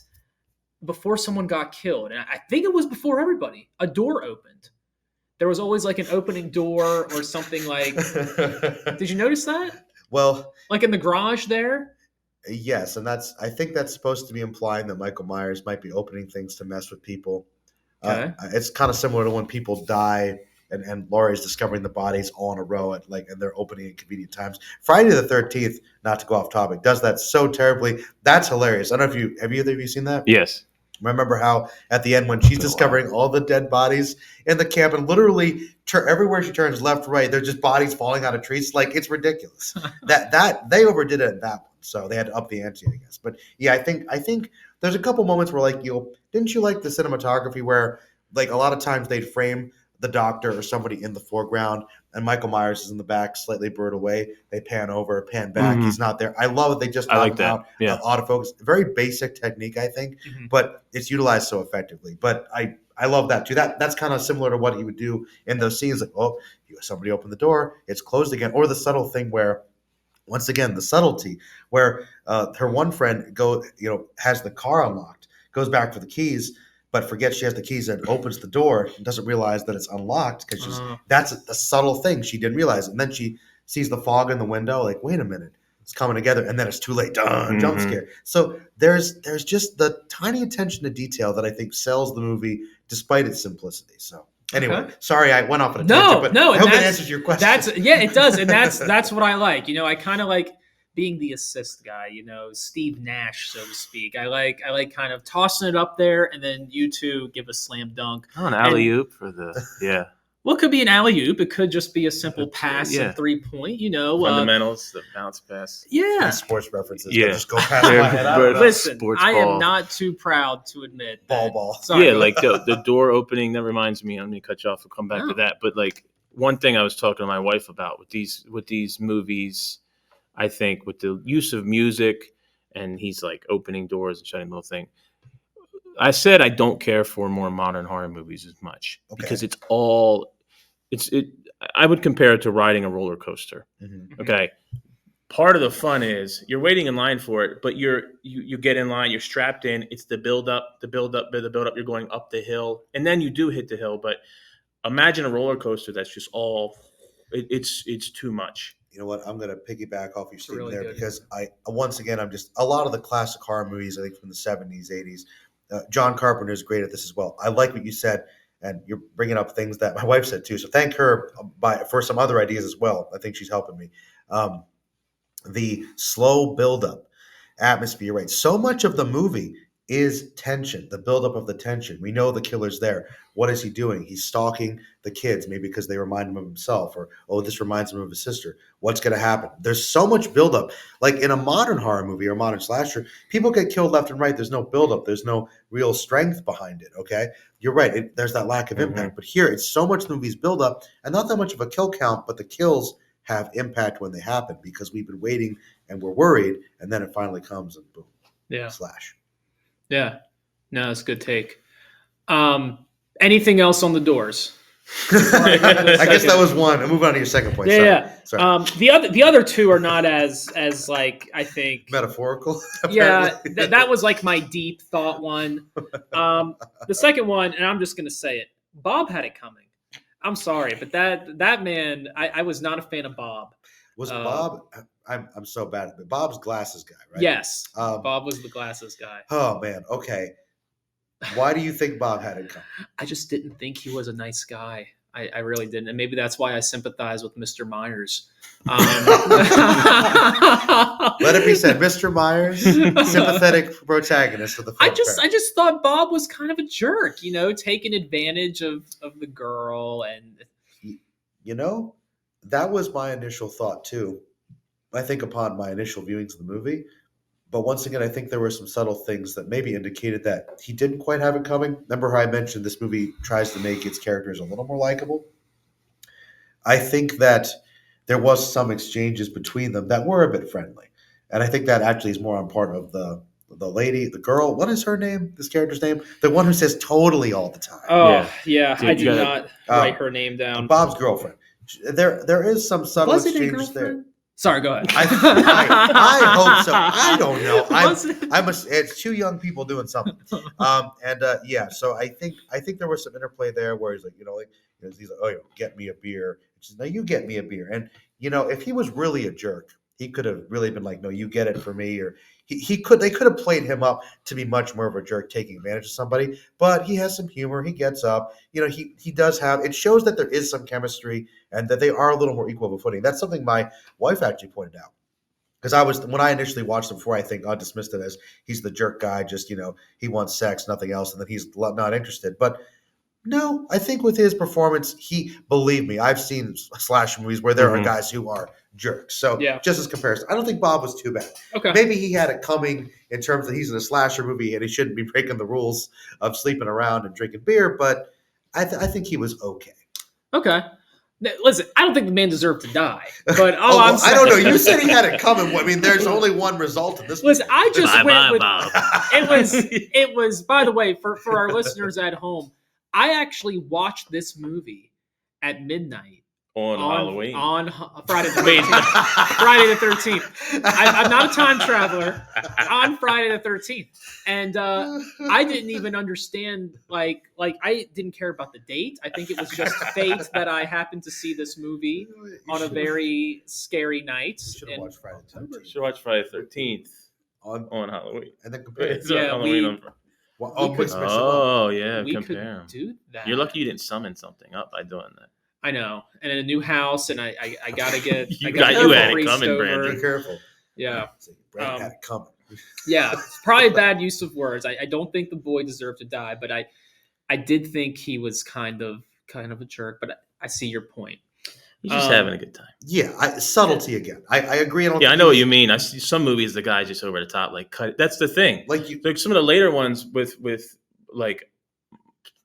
before someone got killed, and I think it was before everybody, a door opened. There was always like an opening door or something like. Did you notice that? Well, like in the garage there. Yes, and I think that's supposed to be implying that Michael Myers might be opening things to mess with people. Okay. It's kind of similar to when people die and Laurie's discovering the bodies all in a row and they're opening at convenient times. Friday the 13th, not to go off topic, does that so terribly. That's hilarious. I don't know if have either of you seen that? Yes. Remember how at the end when she's discovering all the dead bodies in the camp and literally everywhere she turns left, right, there's just bodies falling out of trees. Like, it's ridiculous. that they overdid it in that one. So they had to up the ante, I guess. But yeah, I think there's a couple moments where didn't you like the cinematography where like a lot of times they'd frame the doctor or somebody in the foreground, and Michael Myers is in the back, slightly blurred away. They pan over, pan back. Mhm. He's not there. I love it. They just I knock like him that. out. Yeah. Autofocus. Very basic technique, I think, Mhm. but it's utilized so effectively. But I love that too. That's kind of similar to what he would do in those scenes. Like, oh, somebody opened the door, it's closed again, or the subtle thing where, once again, the subtlety where her one friend has the car unlocked, goes back for the keys, but forgets she has the keys and opens the door and doesn't realize that it's unlocked because that's a subtle thing she didn't realize, and then she sees the fog in the window, like, wait a minute, it's coming together, and then it's too late. Dun, jump Mhm. scare. So there's just the tiny attention to detail that I think sells the movie despite its simplicity. So anyway, Okay. sorry I went off on a No, tangent, but no, I and hope that that's- answers your question. It does, and that's what I like. I kind of like being the assist guy, Steve Nash, so to speak. I like kind of tossing it up there, and then you two give a slam dunk. Oh, an alley oop for the Well, it could be an alley oop. It could just be a simple pass Yeah. and 3-point. fundamentals, the bounce pass. Yeah. These sports references Yeah. that just go past my head. I don't know. Listen, Sports I ball. am not too proud to admit that. Ball. Sorry. Yeah, like the door opening. That reminds me. I'm gonna cut you off and come back No. to that. But like one thing I was talking to my wife about with these movies, I think with the use of music, and he's like opening doors and shutting the little thing. I said I don't care for more modern horror movies as much because it's all I would compare it to riding a roller coaster. Mhm. Okay. Part of the fun is you're waiting in line for it, but you get in line, you're strapped in. It's the build up. You're going up the hill, and then you do hit the hill. But imagine a roller coaster that's just all. It's too much. You know what? I'm going to piggyback off your statement really there good. because I'm just a lot of the classic horror movies, I think from the 70s, 80s. John Carpenter is great at this as well. I like what you said, and you're bringing up things that my wife said too. So thank her for some other ideas as well. I think she's helping me. The slow buildup, atmosphere, right? So much of the movie is tension, the buildup of the tension. We know the killer's there. What is he doing? He's stalking the kids, maybe because they remind him of himself, or, oh, this reminds him of his sister. What's going to happen? There's so much buildup. Like in a modern horror movie or modern slasher, people get killed left and right. There's no buildup. There's no real strength behind it, okay? You're right. There's that lack of impact. But here, it's so much the movie's buildup, and not that much of a kill count, but the kills have impact when they happen because we've been waiting and we're worried, and then it finally comes and boom, slash. Yeah. No, that's a good take. Anything else on the doors? I guess that was one. I'll move on to your second point. Sorry. The other two are not as like, I think, metaphorical. Yeah, that was like my deep thought one. The second one, and I'm just gonna say it, Bob had it coming. I'm sorry, but that man, I was not a fan of Bob. Was Bob? I'm so bad at it. Bob's glasses guy, right? Yes, Bob was the glasses guy. Oh man, okay. Why do you think Bob had it coming? I just didn't think he was a nice guy. I really didn't, and maybe that's why I sympathize with Mr. Myers. Let it be said, Mr. Myers, sympathetic protagonist of the film. I just thought Bob was kind of a jerk, taking advantage of the girl, and that was my initial thought too. I think upon my initial viewings of the movie. But once again, I think there were some subtle things that maybe indicated that he didn't quite have it coming. Remember how I mentioned this movie tries to make its characters a little more likable? I think that there was some exchanges between them that were a bit friendly. And I think that actually is more on part of the lady, the girl. What is her name? This character's name? The one who says totally all the time. Oh, yeah. Dude, I did not write her name down. Bob's girlfriend. There is some subtle Was it a exchanges there. girlfriend? Sorry, go ahead. I hope so. I don't know. It's two young people doing something. So I think there was some interplay there where he's like, he's like, oh, get me a beer. She's no, you get me a beer. And if he was really a jerk, he could have really been like, no, you get it for me. Or they could have played him up to be much more of a jerk, taking advantage of somebody. But he has some humor. He gets up. He does have. It shows that there is some chemistry and that they are a little more equal of a footing. That's something my wife actually pointed out. Because when I initially watched him before, I think I dismissed it as he's the jerk guy. Just he wants sex, nothing else, and then he's not interested. But no, I think with his performance, believe me, I've seen slasher movies where there are guys who are jerks. So just as comparison, I don't think Bob was too bad. Okay. Maybe he had it coming in terms that he's in a slasher movie and he shouldn't be breaking the rules of sleeping around and drinking beer, but I think he was okay. Okay. Listen, I don't think the man deserved to die, but I don't know. You said he had it coming. I mean, there's only one result in this. Listen, movie. I just went with Bob. it was. By the way, for our listeners at home, I actually watched this movie at midnight on Halloween. on Friday the 13th. Friday the 13th. I'm not a time traveler. On Friday the 13th, and I didn't even understand like I didn't care about the date. I think it was just fate that I happened to see this movie on a very scary night. You should have watched Friday the 13th. Should watch Friday the 13th on on Halloween. and then compare. It's it. Yeah, Halloween we- on Well, we oh, could- mix them up. Oh yeah, we compare could 'em. do that. You're lucky you didn't summon something up by doing that. I know, and in a new house, and I gotta get. You I got- gotta you get had it priest coming, over. Brandon. Be careful. Yeah, See, Brandon had it coming. yeah. It's probably a bad use of words. I don't think the boy deserved to die, but I did think he was kind of a jerk. But I see your point. He's just Um, having a good time. Yeah, subtlety again. I agree. Yeah, I know what you mean. I see some movies the guy's just over the top, like cut. That's the thing. Like you, Like some of the later ones with like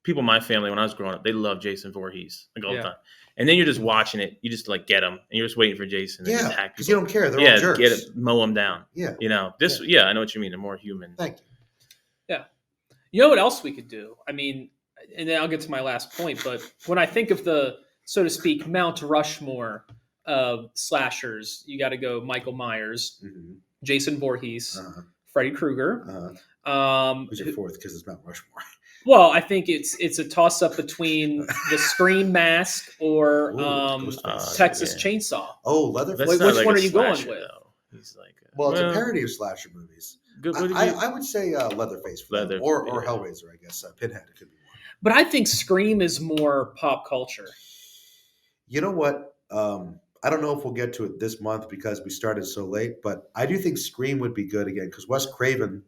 people in my family when I was growing up, they love Jason Voorhees like all Yeah. the time. And then you're just watching it, you just like get him, and you're just waiting for Jason to yeah, attack because people. you don't care. They're all jerks. get it, mow them down. Yeah, You know this. Yeah. I know what you mean. A more human. thank you. You know what else we could do? I mean, and then I'll get to my last point. But when I think of the, so to speak, Mount Rushmore of slashers, you got to go Michael Myers, Mm-hmm. Jason Voorhees, Uh-huh. Freddy Krueger. Who's your fourth? Because it's Mount Rushmore. Well, I think it's a toss up between the Scream Mask or Ooh, Ghostface. Texas yeah. Chainsaw. Oh, Leatherface. That's Which not like one a are you going slasher, with? Though. He's like, Well, it's a parody of slasher movies. Good, what did I, you- I would say Leatherface, for that. Leather- or yeah. Hellraiser, I guess. Pinhead could be one. But I think Scream is more pop culture. You know what? I don't know if we'll get to it this month because we started so late, but I do think Scream would be good again because Wes Craven,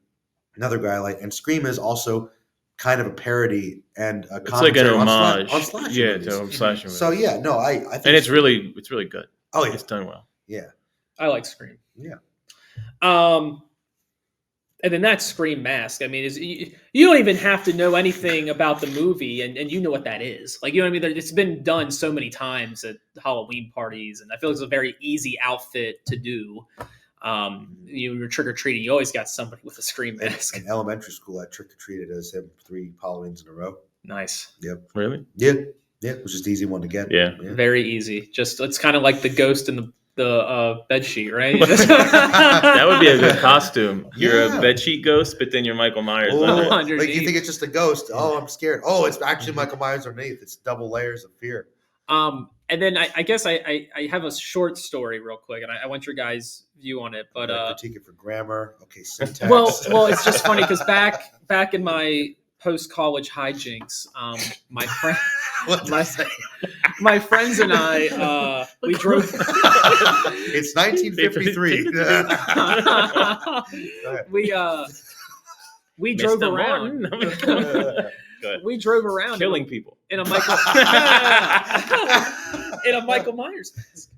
another guy I like, and Scream is also kind of a parody and a it's like an commentary on homage. on slasher Yeah, movies. to slasher. So movies. yeah, no, I think and it's really good. oh yeah, It's done well. yeah. I like Scream. Yeah. And then that Scream Mask. I mean, you don't even have to know anything about the movie, and you know what that is. Like, you know what I mean? It's been done so many times at Halloween parties, and I feel like it's a very easy outfit to do. You're trick or treating, you always got somebody with a Scream mask. In elementary school, I trick or treated as him 3 Halloweens in a row. Nice, Really? Yeah, it was just the easy one to get. Yeah. very easy. Just it's kind of like the ghost in the bed sheet, right? That would be a good costume. You're Yeah. a bedsheet ghost, but then you're Michael Myers. Oh, under it. like underneath. you think it's just a ghost. Oh, I'm scared. Oh, it's actually Michael Myers underneath. It's double layers of fear. And then I guess I have a short story real quick, and I want your guys' view on it. But critique it for grammar. Okay, syntax. well, it's just funny because back in my post-college hijinks, my friend, What did I say? my friends and I, we drove. It's 1953. we drove Mr. around. Martin. Go ahead. We drove around Killing people. in a Michael in a Michael Myers mask.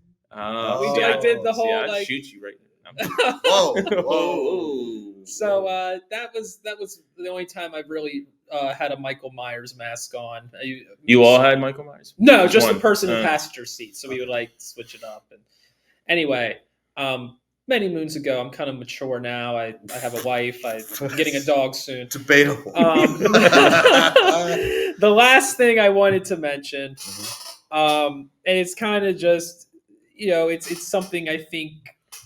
We did- I did the whole, I'd like- shoot you right now. Whoa, whoa. Oh. So that was the only time I've really had a Michael Myers mask on. You all had Michael Myers? No, Which just one? the person in the passenger seat. So we would like switch it up. And anyway, many moons ago, I'm kind of mature now. I have a wife. I'm getting a dog soon. Debatable. The last thing I wanted to mention, and it's kind of just, it's something I think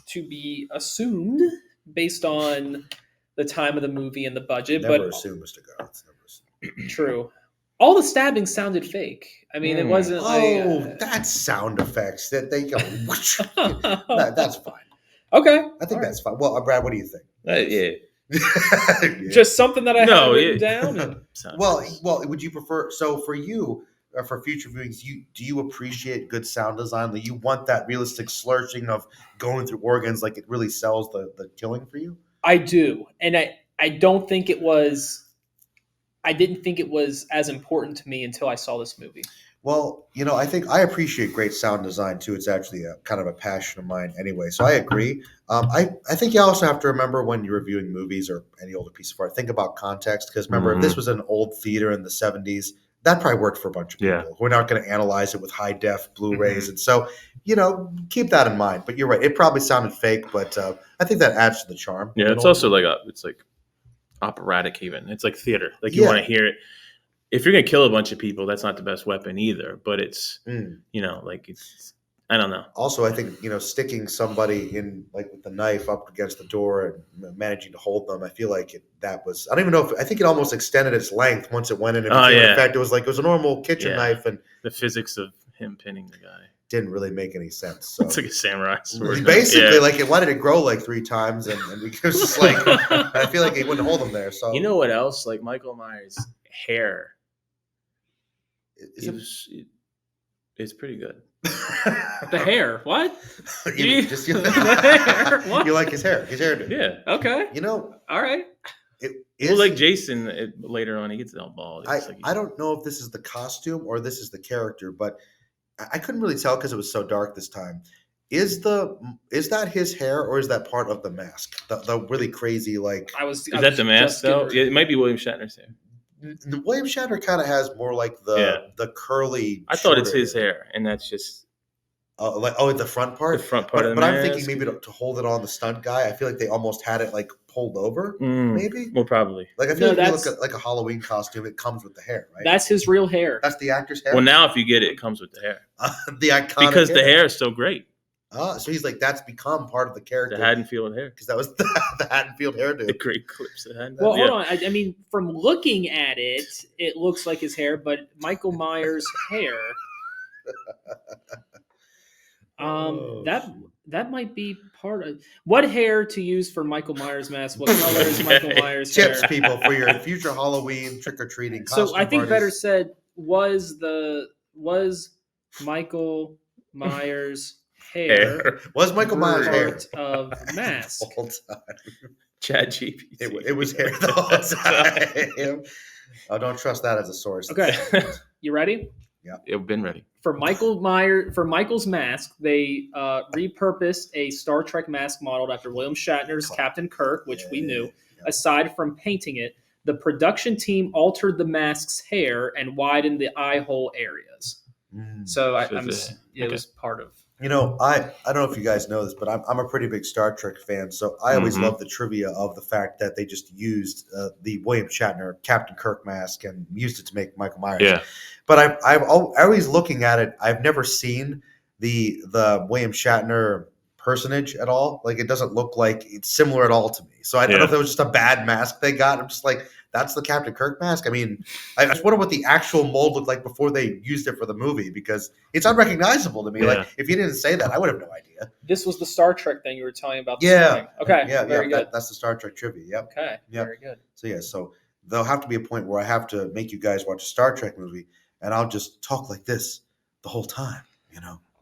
to be assumed based on the time of the movie and the budget. Never but assume, Mr. Garth. Never assume. true. All the stabbing sounded fake. I mean, it wasn't Oh, that's sound effects that they go. That's fine. okay. I think that's fine. Well, Brad, what do you think? Yeah. Yeah. Just something that I had written down. Sounds well, nice. would you prefer? So for you, for future viewings, do you appreciate good sound design? Like you want that realistic slurching of going through organs, like it really sells the killing for you? I do, and I don't think it was. I didn't think it was as important to me until I saw this movie. Well, I think I appreciate great sound design too. It's actually a kind of a passion of mine anyway. So I agree. I think you also have to remember when you're reviewing movies or any older piece of art, think about context. Because remember, if this was an old theater in the 70s, that probably worked for a bunch of people. Yeah. We're not going to analyze it with high def Blu-rays, and so keep that in mind. But you're right; it probably sounded fake, but I think that adds to the charm. Yeah, it's also it's like operatic even. It's like theater. Like you want to hear it. If you're gonna kill a bunch of people, that's not the best weapon either. But it's like it's I don't know. Also, I think sticking somebody in like with the knife up against the door and managing to hold them. I feel like that was. I don't even know if I think it almost extended its length once it went in. And became an effect. It was like it was a normal kitchen knife, and the physics of him pinning the guy didn't really make any sense. So it's like a samurai sword. Basically, like why did it grow like 3 times? And it was just like I feel like he wouldn't hold him there. So you know what else? Like Michael Myers' hair. It's pretty good. The hair, what? you hair, what? You like his hair? His hairdo. Yeah. Okay. All right. Well, like Jason, later on he gets all bald. I don't know if this is the costume or this is the character, but I couldn't really tell because it was so dark this time. Is that his hair or is that part of the mask? The really crazy like. Is that the mask though? Yeah, it might be William Shatner's hair. William Shatner kind of has more like the curly. I thought it's his hair, and that's just the front part. The front part. But I'm thinking maybe to hold it on the stunt guy. I feel like they almost had it like pulled over. Maybe. Well, probably. Like I feel like if you look at like a Halloween costume, it comes with the hair, right? That's his real hair. That's the actor's hair. Well, now if you get it, it comes with the hair. The iconic because the hair is so great. So he's like that's become part of the character. The Haddonfield hair, because that was the Haddonfield hairdo. The great clips that had. Well, hold on. I mean, from looking at it, it looks like his hair, but Michael Myers' hair. That might be part of what hair to use for Michael Myers mask. What color is Michael Myers' hair? Tips, people, for your future Halloween trick or treating. So I think parties. Better said was Michael Myers. Hair was Michael Myers' hair of mask the whole time. ChatGPT. It was hair the whole time. Oh, don't trust that as a source. Okay, you ready? Yeah, I've been ready. For Michael's mask, they repurposed a Star Trek mask modeled after William Shatner's Captain Kirk, which we knew. Yeah. Aside from painting it, the production team altered the mask's hair and widened the eye hole areas. So it was part of. I don't know if you guys know this, but I'm a pretty big Star Trek fan, so I always love the trivia of the fact that they just used the William Shatner Captain Kirk mask and used it to make Michael Myers. Yeah. But I'm always looking at it. I've never seen the William Shatner personage at all. Like it doesn't look like it's similar at all to me. So I don't know if that was just a bad mask they got. I'm just like, that's the Captain Kirk mask. I mean, I just wonder what the actual mold looked like before they used it for the movie because it's unrecognizable to me. Yeah. Like if you didn't say that, I would have no idea. This was the Star Trek thing you were telling about. Yeah. Okay. Yeah. Very good. That's the Star Trek trivia. Yep. Okay. Yep. Very good. So there'll have to be a point where I have to make you guys watch a Star Trek movie, and I'll just talk like this the whole time.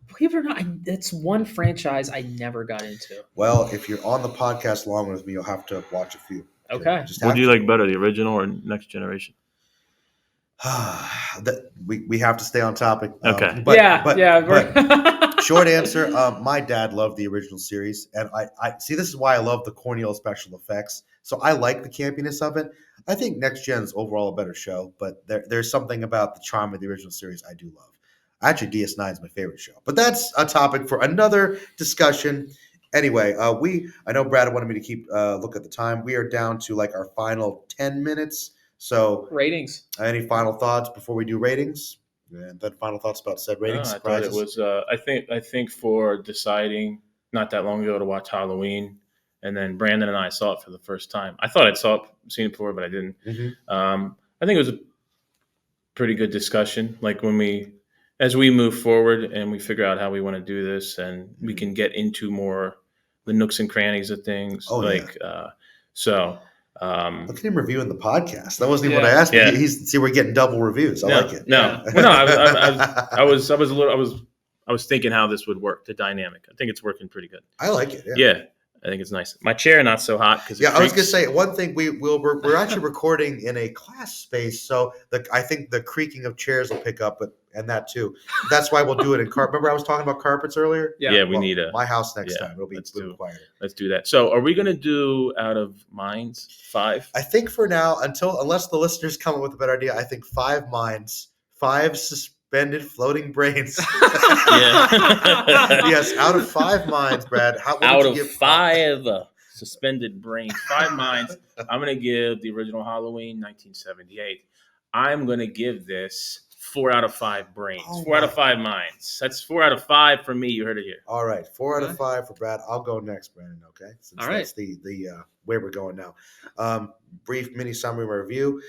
Believe it or not, it's one franchise I never got into. Well, if you're on the podcast along with me, you'll have to watch a few. Okay. What do you like better, the original or Next Generation? We have to stay on topic. Okay. But short answer, my dad loved the original series. And I see, this is why I love the cornmeal special effects. So I like the campiness of it. I think Next Gen is overall a better show, but there's something about the charm of the original series I do love. Actually, DS9 is my favorite show. But that's a topic for another discussion. Anyway, I know Brad wanted me to keep look at the time. We are down to like our final 10 minutes. So ratings. Any final thoughts before we do ratings? And then final thoughts about said ratings. I thought it was. I think for deciding not that long ago to watch Halloween, and then Brandon and I saw it for the first time. I thought seen it before, but I didn't. I think it was a pretty good discussion. Like as we move forward and we figure out how we want to do this, and we can get into more the nooks and crannies of things. Look at him reviewing the podcast. That wasn't even what I asked. Yeah. See, we're getting double reviews. I like it. I was thinking how this would work, the dynamic. I think it's working pretty good. I like it. Yeah. I think it's nice. My chair not so hot because I was gonna say one thing. We're actually recording in a class space, so I think the creaking of chairs will pick up, and that too. That's why we'll do it in carpet. Remember I was talking about carpets earlier? Yeah. We need my house next time. It'll be quieter. Let's do that. So, are we gonna do out of minds 5? I think for now, unless the listeners come up with a better idea, I think 5 minds. 5 suspended floating brains. Yeah. Yes, out of 5 minds, Brad. What Out would you of give 5 suspended brains, 5 minds, I'm going to give the original Halloween 1978. I'm going to give this 4 out of 5 brains, Oh 4 out of my 5 minds. That's 4 out of 5 for me. You heard it here. All right, 4 out of Okay. 5 for Brad. I'll go next, Brandon. Okay, since All right. that's the way we're going now. Brief mini summary review.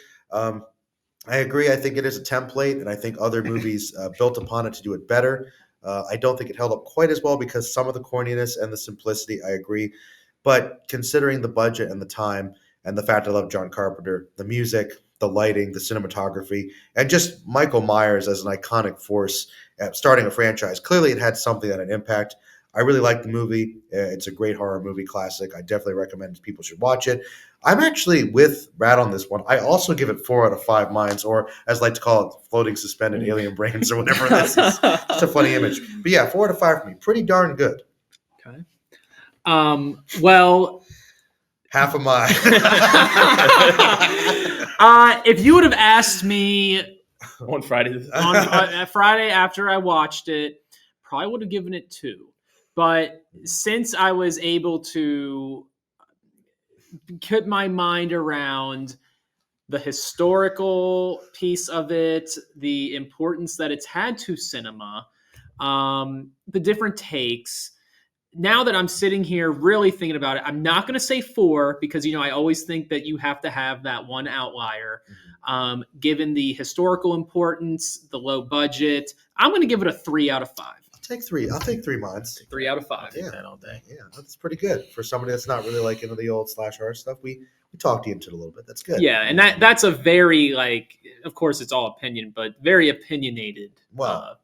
I agree. I think it is a template, and I think other movies built upon it to do it better. I don't think it held up quite as well because some of the corniness and the simplicity. I agree, but considering the budget and the time and the fact I love John Carpenter, the music, the lighting, the cinematography, and just Michael Myers as an iconic force starting a franchise. Clearly, it had something that had an impact. I really like the movie. It's a great horror movie classic. I definitely recommend people should watch it. I'm actually with Brad on this one. I also give it 4 out of 5 minds, or as I like to call it, floating suspended alien brains, or whatever this is. It's a funny image. But yeah, 4 out of 5 for me. Pretty darn good. Okay. Well, Half a mile. if you would have asked me On Friday. on Friday after I watched it, probably would have given it 2. But since I was able to get my mind around the historical piece of it, the importance that it's had to cinema, the different takes. Now that I'm sitting here really thinking about it, I'm not going to say 4 because, I always think that you have to have that one outlier. Given the historical importance, the low budget, I'm going to give it a 3 out of 5. I'll take 3 minds. 3 out of 5. I think that all day. Yeah, that's pretty good for somebody that's not really like into the old slash horror stuff. We talked you into it a little bit. That's good. Yeah, and that's a very, of course it's all opinion, but very opinionated. Well,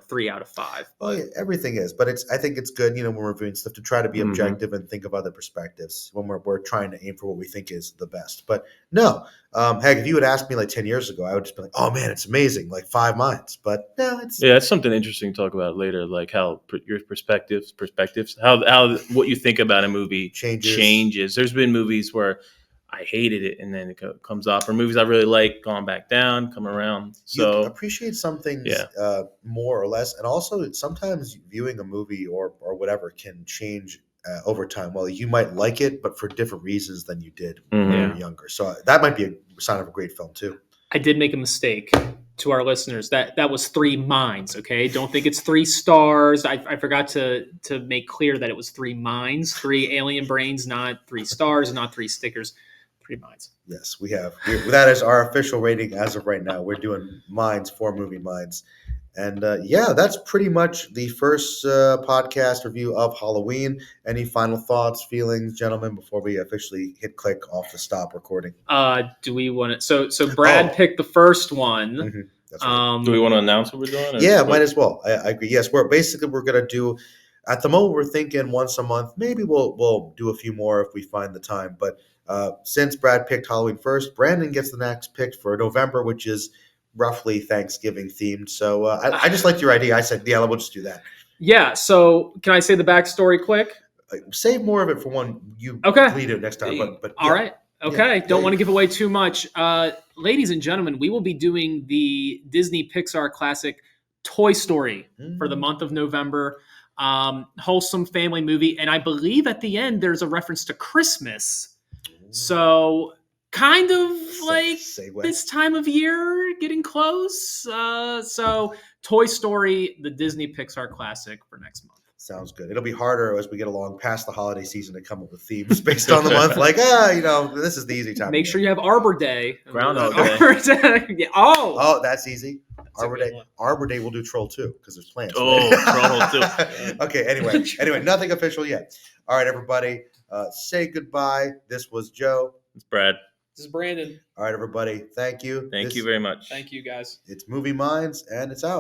3 out of 5. well, yeah, everything is, but I think it's good, when we're reviewing stuff to try to be Mhm. objective and think of other perspectives when we're trying to aim for what we think is the best. But no, heck, if you had asked me like 10 years ago, I would just be like, oh man, it's amazing, like 5 minds. But no, it's Yeah, that's something interesting to talk about later, like how your perspectives, how what you think about a movie changes. There's been movies where I hated it, and then it comes off, or movies I really like, gone back down, come around. you So appreciate some things Yeah. More or less, and also sometimes viewing a movie or whatever can change over time. Well, you might like it, but for different reasons than you did when you Mhm. were younger. So that might be a sign of a great film too. I did make a mistake to our listeners. That was 3 minds, okay? Don't think it's 3 stars. I forgot to make clear that it was 3 minds, 3 alien brains, not 3 stars, not 3 stickers. 3 minds. Yes, we have. That is our official rating as of right now. We're doing minds, 4 movie minds. And yeah, that's pretty much the first podcast review of Halloween. Any final thoughts, feelings, gentlemen, before we officially hit click off the stop recording? Do we want to? So Brad picked the first one. Mhm, that's right. do we want to announce what we're doing? or Yeah, what? might as well. I agree. Yes, we're gonna do. At the moment, we're thinking once a month. Maybe we'll do a few more if we find the time. But since Brad picked Halloween first, Brandon gets the next pick for November, which is roughly Thanksgiving themed. So I just liked your idea. I said, yeah, we'll just do that. Yeah. So can I say the backstory quick? Save more of it for when you Okay. lead it next time. But All right. Okay. Yeah. Don't want to give away too much. Ladies and gentlemen, we will be doing the Disney Pixar classic Toy Story for the month of November. Wholesome family movie. And I believe at the end there's a reference to Christmas. So kind of like segue. this time of year getting close. So Toy Story, the Disney Pixar classic for next month. Sounds good. It'll be harder as we get along past the holiday season to come up with themes based on the month. Like, this is the easy time. Make sure you have Arbor Day. Groundhog Day. Arbor Day. Yeah. Oh, that's easy. That's a Arbor good Day. one. Arbor Day will do Troll 2 because there's plants. Oh, right? Troll 2. Okay. Anyway, nothing official yet. All right, everybody. Say goodbye. This was Joe. It's Brad. This is Brandon. All right, everybody. Thank you. Thank you very much. Thank you, guys. It's Movie Minds, and it's out.